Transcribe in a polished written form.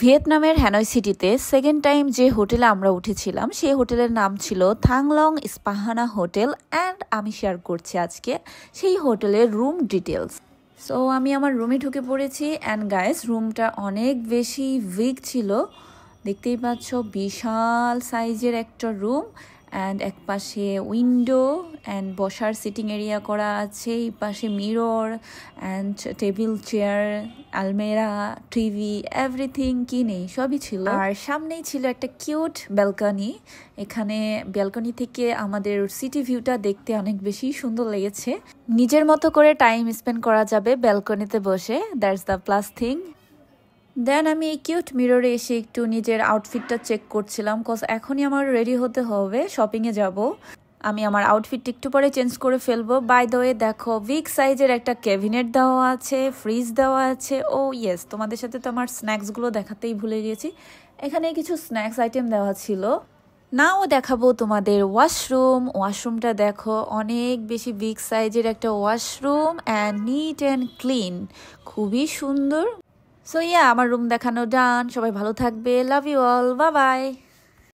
ভিয়েতনামের হ্যানয় সিটিতে second time যে হোটেলে আমরা উঠেছিলাম সেই হোটেলের নাম ছিল থাংলং স্পাহানা হোটেল অ্যান্ড আমি শেয়ার করছি আজকে সেই হোটেলের রুম ডিটেলস। সো আমি আমার রুমে ঢুকে পড়েছি অ্যান্ড গাইস রুমটা অনেক বেশি বিগ ছিল, দেখতেই পাচ্ছ বিশাল সাইজের একটা রুম অ্যান্ড এক পাশে উইন্ডো অ্যান্ড বসার সিটিং এরিয়া করা আছে, এই পাশে মিরর অ্যান্ড টেবিল চেয়ার, আলমেরা, টিভি, এভরিথিং কি নেই সবই ছিল। আর সামনেই ছিল একটা কিউট ব্যালকনি। এখানে ব্যালকনি থেকে আমাদের সিটি ভিউটা দেখতে অনেক বেশি সুন্দর লেগেছে। নিজের মতো করে টাইম স্পেন্ড করা যাবে ব্যালকনিতে বসে, দ্যাটস দ্য প্লাস থিং। দেন আমি এই কিউট মিররে এসে একটু নিজের আউটফিটটা চেক করছিলাম, কজ এখনই আমার রেডি হতে হবে, শপিংয়ে যাব। আমি আমার আউটফিটটা একটু পরে চেঞ্জ করে ফেলবো। বাই দ্য ওয়ে দেখো বিগ সাইজের একটা ক্যাবিনেট দেওয়া আছে, ফ্রিজ দেওয়া আছে। ও ইয়েস, তোমাদের সাথে তো আমার স্ন্যাক্সগুলো দেখাতেই ভুলে গিয়েছি। এখানে কিছু স্ন্যাক্স আইটেম দেওয়া ছিল। নাও দেখাবো তোমাদের ওয়াশরুমটা দেখো অনেক বেশি বিগ সাইজের একটা washroom and neat and clean, খুবই সুন্দর। সো ইয়া, আমার রুম দেখানো ডান। সবাই ভালো থাকবে, love you all, bye by.